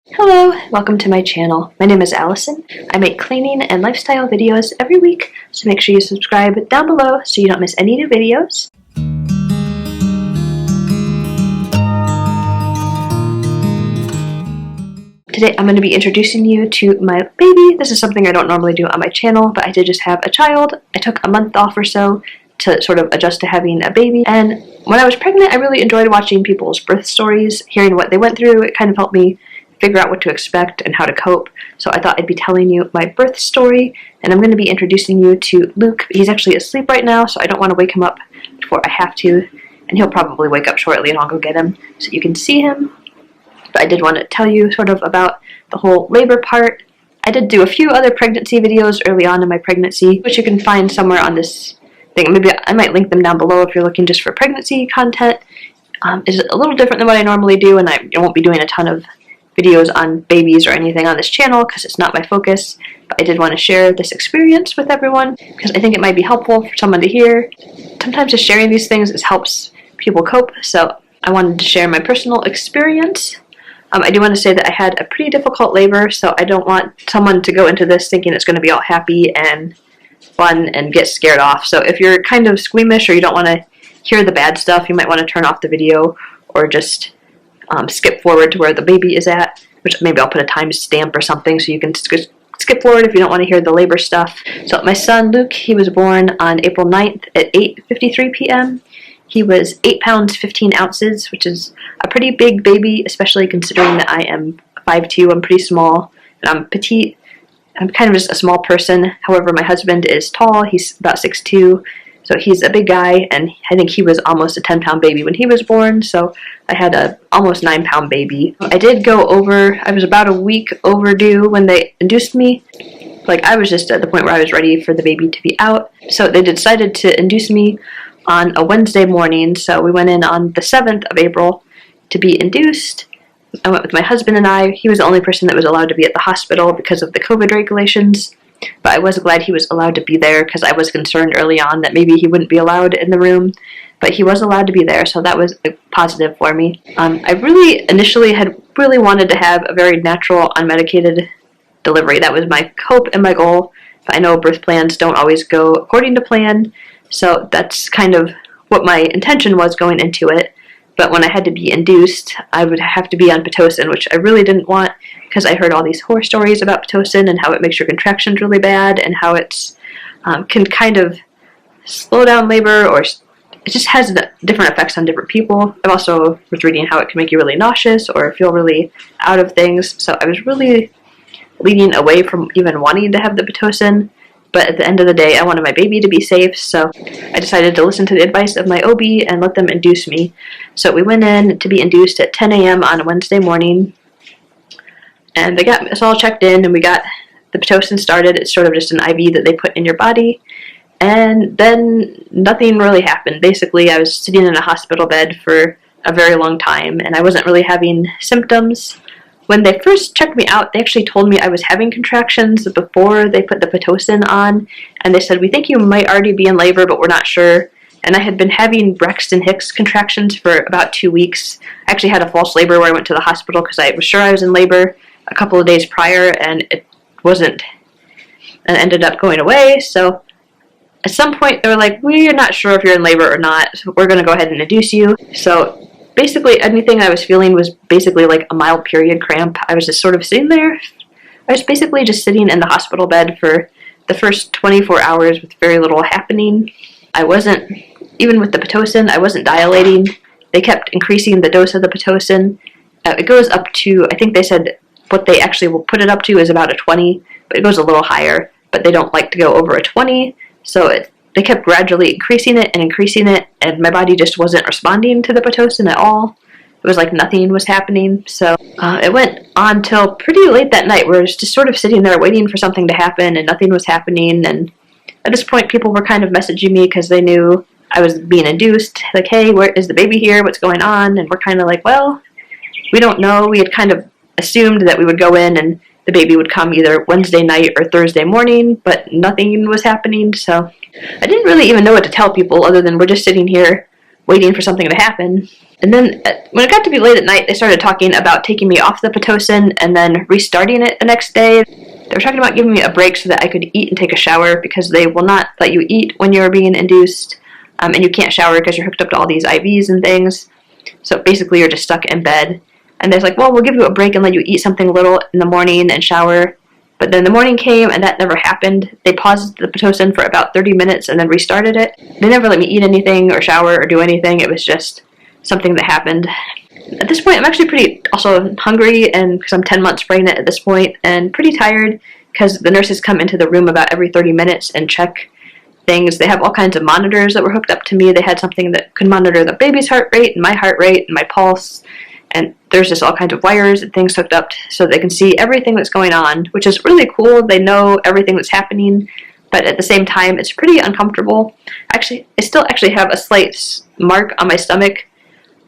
Hello, welcome to my channel. My name is Allison. I make cleaning and lifestyle videos every week, so make sure you subscribe down below so you don't miss any new videos. Today I'm going to be introducing you to my baby. This is something I don't normally do on my channel, but I did just have a child. I took a month off or so to sort of adjust to having a baby, and when I was pregnant I really enjoyed watching people's birth stories, hearing what they went through. It kind of helped me figure out what to expect and how to cope. So I thought I'd be telling you my birth story, and I'm going to be introducing you to Luke. He's actually asleep right now, so I don't want to wake him up before I have to, and he'll probably wake up shortly and I'll go get him so you can see him. But I did want to tell you sort of about the whole labor part. I did do a few other pregnancy videos early on in my pregnancy, which you can find somewhere on this thing. Maybe I might link them down below if you're looking just for pregnancy content. It's a little different than what I normally do, and I won't be doing a ton of videos on babies or anything on this channel because it's not my focus, but I did want to share this experience with everyone because I think it might be helpful for someone to hear. Sometimes just sharing these things helps people cope, so I wanted to share my personal experience. I do want to say that I had a pretty difficult labor, so I don't want someone to go into this thinking it's going to be all happy and fun and get scared off. So if you're kind of squeamish or you don't want to hear the bad stuff, you might want to turn off the video or just skip forward to where the baby is at, which maybe I'll put a timestamp or something so you can skip forward if you don't want to hear the labor stuff. So my son Luke, he was born on April 9th at 8:53 p.m. He was 8 pounds 15 ounces, which is a pretty big baby, especially considering that I am 5'2". I'm pretty small, and I'm petite. I'm kind of just a small person. However, my husband is tall. He's about 6'2", so he's a big guy, and I think he was almost a 10-pound baby when he was born, so I had a almost 9-pound baby. I did go over, I was about a week overdue when they induced me. Like, I was just at the point where I was ready for the baby to be out, so they decided to induce me on a Wednesday morning, so we went in on the 7th of April to be induced. I went with my husband and I. He was the only person that was allowed to be at the hospital because of the COVID regulations. But I was glad he was allowed to be there because I was concerned early on that maybe he wouldn't be allowed in the room. But he was allowed to be there, so that was a positive for me. I really initially had really wanted to have a very natural, unmedicated delivery. That was my hope and my goal. But I know birth plans don't always go according to plan, so that's kind of what my intention was going into it. But when I had to be induced, I would have to be on Pitocin, which I really didn't want because I heard all these horror stories about Pitocin and how it makes your contractions really bad and how it's can kind of slow down labor, or it just has different effects on different people. I also was reading how it can make you really nauseous or feel really out of things. So I was really leaning away from even wanting to have the Pitocin. But at the end of the day, I wanted my baby to be safe, so I decided to listen to the advice of my OB and let them induce me. So we went in to be induced at 10 a.m. on a Wednesday morning, and they got us all checked in, and we got the Pitocin started. It's sort of just an IV that they put in your body, and then nothing really happened. Basically, I was sitting in a hospital bed for a very long time, and I wasn't really having symptoms. When they first checked me out, they actually told me I was having contractions before they put the Pitocin on, and they said, "We think you might already be in labor, but we're not sure." And I had been having Braxton Hicks contractions for about 2 weeks. I actually had a false labor where I went to the hospital because I was sure I was in labor a couple of days prior, and it wasn't, and it ended up going away. So at some point, they were like, "We're not sure if you're in labor or not, so we're going to go ahead and induce you." So basically, anything I was feeling was basically like a mild period cramp. I was just sort of sitting there. I was basically just sitting in the hospital bed for the first 24 hours with very little happening. I wasn't, even with the Pitocin, I wasn't dilating. They kept increasing the dose of the Pitocin. It goes up to, I think they said what they actually will put it up to is about a 20, but it goes a little higher, but they don't like to go over a 20, so they kept gradually increasing it, and my body just wasn't responding to the Pitocin at all. It was like nothing was happening. So it went on till pretty late that night where I was just sort of sitting there waiting for something to happen, and nothing was happening. And at this point, people were kind of messaging me because they knew I was being induced. Like, "Hey, where is the baby here? What's going on?" And we're kind of like, "Well, we don't know." We had kind of assumed that we would go in and the baby would come either Wednesday night or Thursday morning, but nothing was happening. So I didn't really even know what to tell people other than we're just sitting here waiting for something to happen. And then when it got to be late at night, they started talking about taking me off the Pitocin and then restarting it the next day. They were talking about giving me a break so that I could eat and take a shower, because they will not let you eat when you're being induced, and you can't shower because you're hooked up to all these IVs and things. So basically you're just stuck in bed. And they're like, well, we'll give you a break and let you eat something little in the morning and shower. But then the morning came and that never happened. They paused the Pitocin for about 30 minutes and then restarted it. They never let me eat anything or shower or do anything. It was just something that happened. At this point, I'm actually pretty also hungry, and because I'm 10 months pregnant at this point, and pretty tired because the nurses come into the room about every 30 minutes and check things. They have all kinds of monitors that were hooked up to me. They had something that could monitor the baby's heart rate and my heart rate and my pulse. And there's just all kinds of wires and things hooked up so they can see everything that's going on, which is really cool. They know everything that's happening, but at the same time, it's pretty uncomfortable. Actually, I still actually have a slight mark on my stomach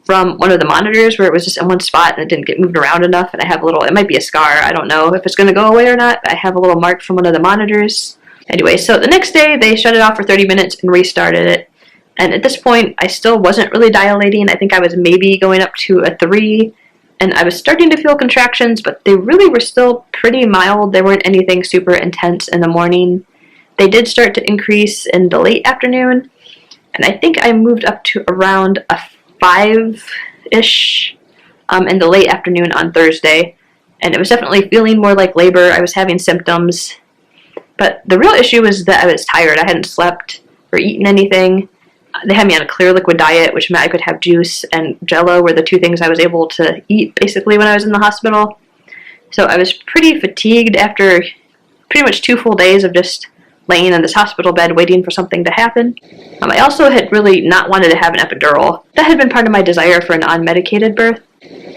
from one of the monitors where it was just in one spot and it didn't get moved around enough, and I have a little, it might be a scar, I don't know if it's going to go away or not. I have a little mark from one of the monitors. Anyway, so the next day they shut it off for 30 minutes and restarted it, and at this point I still wasn't really dilating. I think I was maybe going up to a 3, and I was starting to feel contractions, but they really were still pretty mild. They weren't anything super intense in the morning. They did start to increase in the late afternoon, and I think I moved up to around a 5-ish in the late afternoon on Thursday, and it was definitely feeling more like labor. I was having symptoms, but the real issue was that I was tired. I hadn't slept or eaten anything. They had me on a clear liquid diet, which meant I could have juice and Jell-O were the two things I was able to eat basically when I was in the hospital. So I was pretty fatigued after pretty much 2 full days of just laying in this hospital bed waiting for something to happen. I also had really not wanted to have an epidural. That had been part of my desire for an unmedicated birth,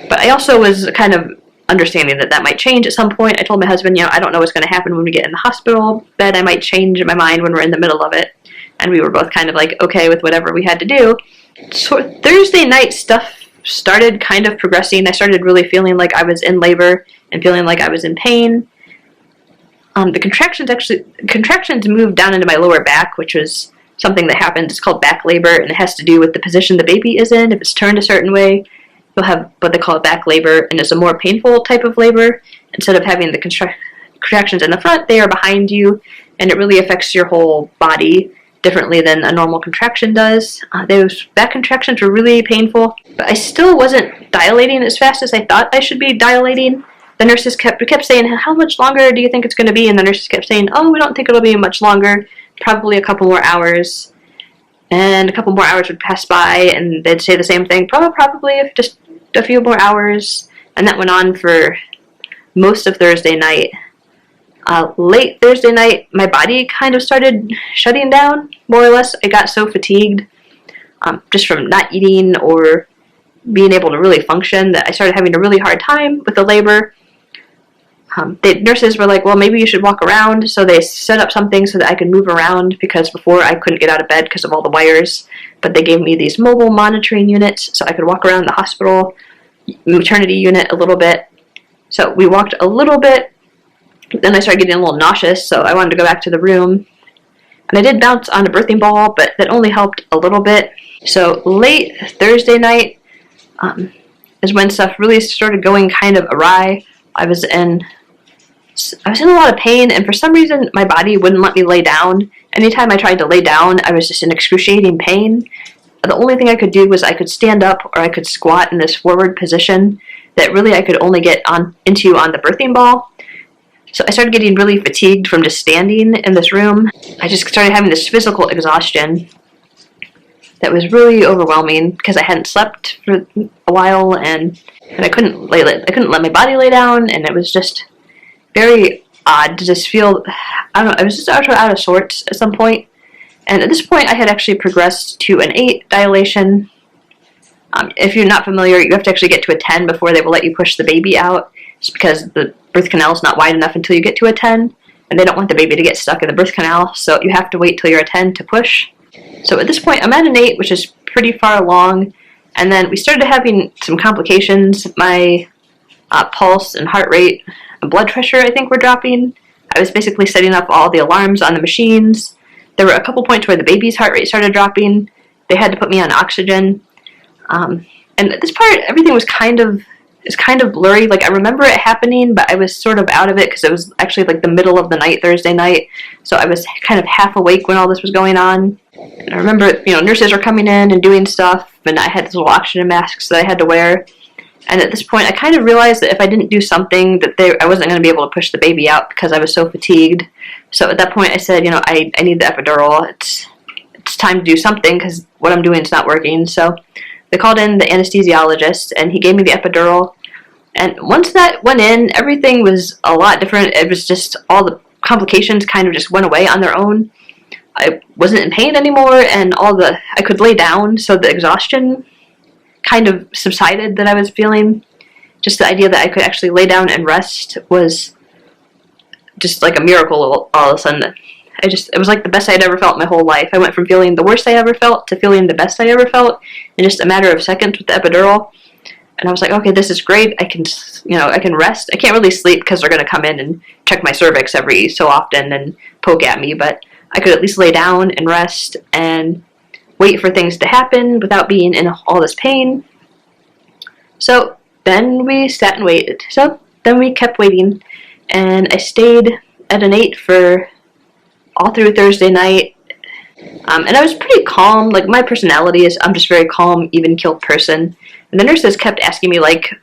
but I also was kind of understanding that that might change at some point. I told my husband, I don't know what's going to happen when we get in the hospital bed. I might change my mind when we're in the middle of it, and we were both kind of like okay with whatever we had to do. So Thursday night stuff started kind of progressing. I started really feeling like I was in labor and feeling like I was in pain. The contractions moved down into my lower back, which was something that happens. It's called back labor, and it has to do with the position the baby is in. If it's turned a certain way, you'll have what they call back labor, and it's a more painful type of labor. Instead of having the contractions in the front, they are behind you, and it really affects your whole body differently than a normal contraction does. Those back contractions were really painful, but I still wasn't dilating as fast as I thought I should be dilating. The nurses kept saying, how much longer do you think it's going to be? And the nurses kept saying, oh, we don't think it'll be much longer, probably a couple more hours. And a couple more hours would pass by, and they'd say the same thing, probably if just a few more hours. And that went on for most of Thursday night. Late Thursday night, my body kind of started shutting down, more or less. I got so fatigued just from not eating or being able to really function that I started having a really hard time with the labor. The nurses were like, well, maybe you should walk around. So they set up something so that I could move around, because before I couldn't get out of bed because of all the wires. But they gave me these mobile monitoring units so I could walk around the hospital, maternity unit a little bit. So we walked a little bit. Then I started getting a little nauseous, so I wanted to go back to the room. And I did bounce on a birthing ball, but that only helped a little bit. So late Thursday night is when stuff really started going kind of awry. I was in a lot of pain, and for some reason my body wouldn't let me lay down. Anytime I tried to lay down, I was just in excruciating pain. The only thing I could do was I could stand up or I could squat in this forward position that really I could only get into on the birthing ball. So I started getting really fatigued from just standing in this room. I just started having this physical exhaustion that was really overwhelming because I hadn't slept for a while, and I couldn't let my body lay down, and it was just very odd to just feel, I don't know, I was just out of sorts at some point. And at this point I had actually progressed to an 8 dilation. If you're not familiar, you have to actually get to a 10 before they will let you push the baby out, just because the birth canal is not wide enough until you get to a 10, and they don't want the baby to get stuck in the birth canal, so you have to wait till you're a 10 to push. So at this point I'm at an 8, which is pretty far along, and then we started having some complications. My pulse and heart rate and blood pressure, I think, were dropping. I was basically setting up all the alarms on the machines. There were a couple points where the baby's heart rate started dropping, they had to put me on oxygen. And at this part, everything was kind of blurry. Like, I remember it happening, but I was sort of out of it because it was actually like the middle of the night, Thursday night. So I was kind of half awake when all this was going on. And I remember, nurses were coming in and doing stuff, and I had these little oxygen masks that I had to wear. And at this point, I kind of realized that if I didn't do something, that I wasn't going to be able to push the baby out because I was so fatigued. So at that point, I said, I need the epidural. It's time to do something because what I'm doing is not working. So they called in the anesthesiologist, and he gave me the epidural. And once that went in, everything was a lot different. It was just all the complications kind of just went away on their own. I wasn't in pain anymore, and I could lay down, so the exhaustion kind of subsided that I was feeling. Just the idea that I could actually lay down and rest was just like a miracle all of a sudden. It was like the best I'd ever felt in my whole life. I went from feeling the worst I ever felt to feeling the best I ever felt in just a matter of seconds with the epidural. And I was like, okay, this is great. I can rest. I can't really sleep because they're going to come in and check my cervix every so often and poke at me, but I could at least lay down and rest and wait for things to happen without being in all this pain. So then we sat and waited. So then we kept waiting, and I stayed at an 8 for all through Thursday night. And I was pretty calm. Like, my personality is, I'm just a very calm, even-keeled person. And the nurses kept asking me, like,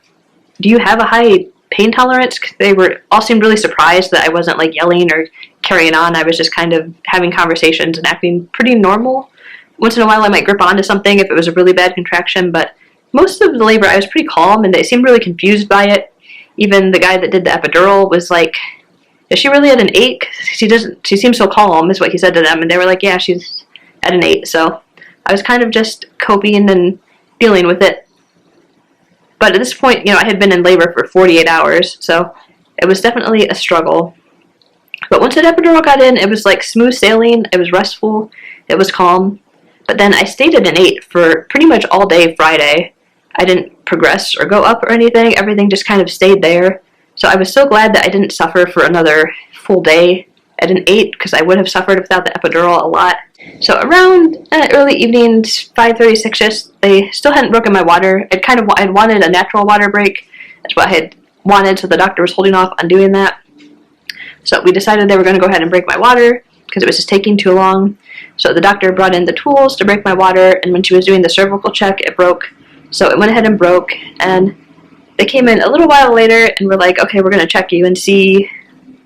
do you have a high pain tolerance? They all seemed really surprised that I wasn't, like, yelling or carrying on. I was just kind of having conversations and acting pretty normal. Once in a while, I might grip onto something if it was a really bad contraction, but most of the labor, I was pretty calm, and they seemed really confused by it. Even the guy that did the epidural was like, is she really at an 8? She seems so calm, is what he said to them, and they were like, yeah, she's at an 8. So I was kind of just coping and dealing with it. But at this point, I had been in labor for 48 hours, so it was definitely a struggle. But once the epidural got in, it was like smooth sailing. It was restful. It was calm. But then I stayed at an 8 for pretty much all day Friday. I didn't progress or go up or anything. Everything just kind of stayed there. So I was so glad that I didn't suffer for another full day at an 8, because I would have suffered without the epidural a lot. So around early evening, 5:36ish, they still hadn't broken my water. I'd wanted a natural water break. That's what I had wanted, so the doctor was holding off on doing that. So we decided they were going to go ahead and break my water because it was just taking too long. So the doctor brought in the tools to break my water, and when she was doing the cervical check, it broke. So it went ahead and broke, and they came in a little while later and were like, okay, we're going to check you and see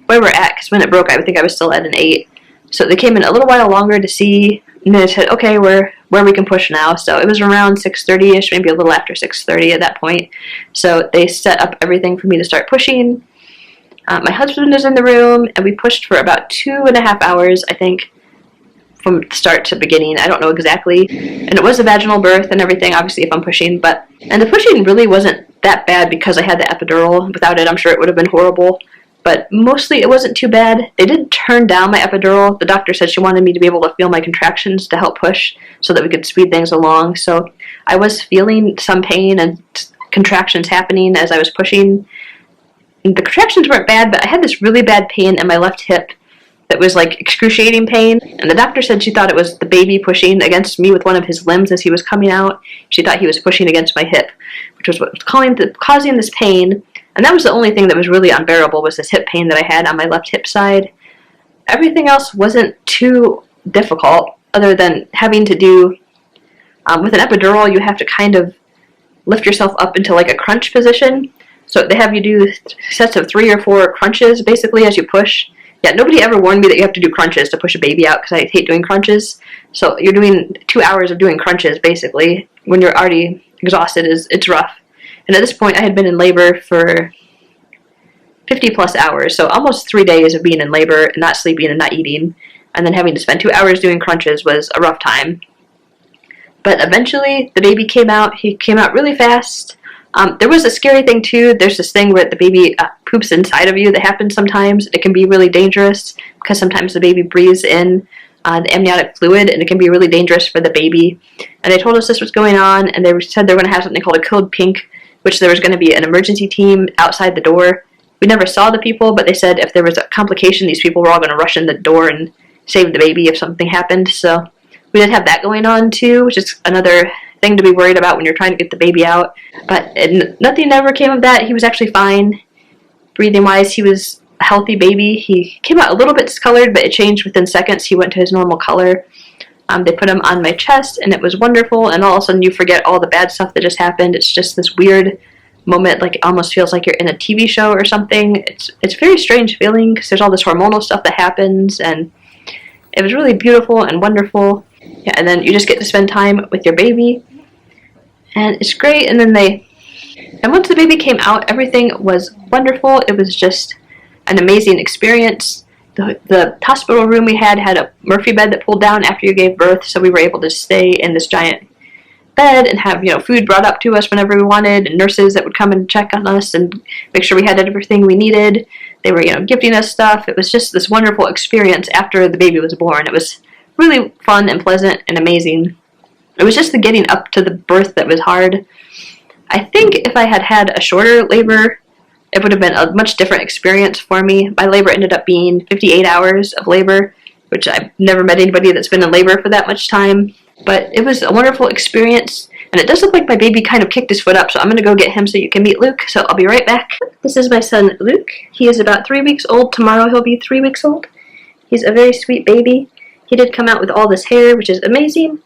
where we're at, because when it broke, I think I was still at an 8. So they came in a little while longer to see, and they said, okay, we're where we can push now. So it was around 6:30ish, maybe a little after 6:30 at that point. So they set up everything for me to start pushing. My husband was in the room, and we pushed for about 2.5 hours, I think, from start to beginning. I don't know exactly. And it was a vaginal birth and everything, obviously, if I'm pushing. And the pushing really wasn't that bad because I had the epidural. Without it, I'm sure it would have been horrible. But mostly it wasn't too bad. They did turn down my epidural. The doctor said she wanted me to be able to feel my contractions to help push so that we could speed things along. So I was feeling some pain and contractions happening as I was pushing. The contractions weren't bad, but I had this really bad pain in my left hip that was like excruciating pain. And the doctor said she thought it was the baby pushing against me with one of his limbs as he was coming out. She thought he was pushing against my hip, which was what was causing this pain. And that was the only thing that was really unbearable, was this hip pain that I had on my left hip side. Everything else wasn't too difficult, other than having to do, with an epidural, you have to kind of lift yourself up into like a crunch position. So they have you do sets of 3 or 4 crunches, basically, as you push. Yeah, nobody ever warned me that you have to do crunches to push a baby out, because I hate doing crunches. So you're doing 2 hours of doing crunches, basically, when you're already exhausted. It's rough. And at this point, I had been in labor for 50 plus hours, so almost 3 days of being in labor and not sleeping and not eating, and then having to spend 2 hours doing crunches was a rough time. But eventually, the baby came out. He came out really fast. There was a scary thing too. There's this thing where the baby poops inside of you that happens sometimes. It can be really dangerous because sometimes the baby breathes in the amniotic fluid, and it can be really dangerous for the baby. And they told us this was going on, and they said they were going to have something called a code pink, which there was going to be an emergency team outside the door. We never saw the people, but they said if there was a complication, these people were all going to rush in the door and save the baby if something happened. So we did have that going on too, which is another thing to be worried about when you're trying to get the baby out. But nothing ever came of that. He was actually fine. Breathing wise, he was a healthy baby. He came out a little bit discolored, but it changed within seconds. He went to his normal color. They put him on my chest, and it was wonderful. And all of a sudden, you forget all the bad stuff that just happened. It's just this weird moment, like it almost feels like you're in a TV show or something. It's a very strange feeling because there's all this hormonal stuff that happens, and it was really beautiful and wonderful. Yeah, and then you just get to spend time with your baby, and it's great. And then once the baby came out, everything was wonderful. It was just an amazing experience. The hospital room we had a Murphy bed that pulled down after you gave birth, so we were able to stay in this giant bed and have, food brought up to us whenever we wanted, and nurses that would come and check on us and make sure we had everything we needed. They were, gifting us stuff. It was just this wonderful experience after the baby was born. It was really fun and pleasant and amazing. It was just the getting up to the birth that was hard. I think if I had had a shorter labor, it would have been a much different experience for me. My labor ended up being 58 hours of labor, which I've never met anybody that's been in labor for that much time. But it was a wonderful experience, and it does look like my baby kind of kicked his foot up, so I'm going to go get him so you can meet Luke, so I'll be right back. This is my son, Luke. He is about 3 weeks old. Tomorrow he'll be 3 weeks old. He's a very sweet baby. He did come out with all this hair, which is amazing.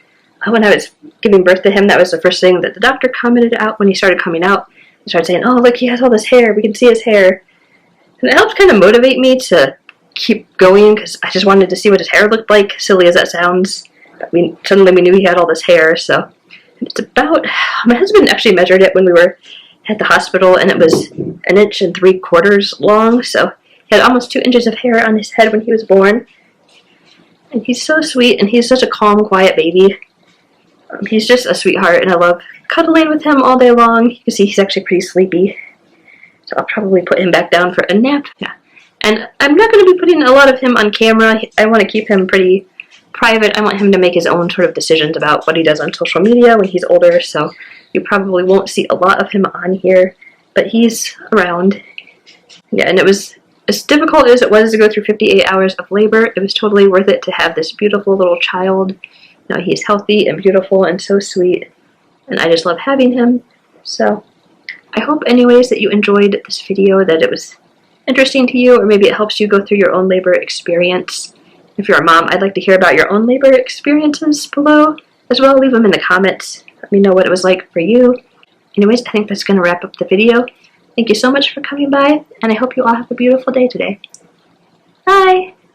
When I was giving birth to him, that was the first thing that the doctor commented out when he started coming out. He started saying, "Oh, look, he has all this hair. We can see his hair." And it helped kind of motivate me to keep going, because I just wanted to see what his hair looked like, silly as that sounds. Suddenly we knew he had all this hair, so it's about, my husband actually measured it when we were at the hospital, and it was 1 3/4 inches long, so he had almost 2 inches of hair on his head when he was born. And he's so sweet, and he's such a calm, quiet baby. He's just a sweetheart, and I love cuddling with him all day long. You can see he's actually pretty sleepy, so I'll probably put him back down for a nap. Yeah, and I'm not going to be putting a lot of him on camera. I want to keep him pretty private. I want him to make his own sort of decisions about what he does on social media when he's older, so you probably won't see a lot of him on here, but he's around. Yeah, and it was as difficult as it was to go through 58 hours of labor. It was totally worth it to have this beautiful little child. He's healthy and beautiful and so sweet, and I just love having him. So I hope anyways that you enjoyed this video, that it was interesting to you, or maybe it helps you go through your own labor experience. If you're a mom, I'd like to hear about your own labor experiences below as well. Leave them in the comments. Let me know what it was like for you. Anyways, I think that's going to wrap up the video. Thank you so much for coming by, and I hope you all have a beautiful day today. Bye!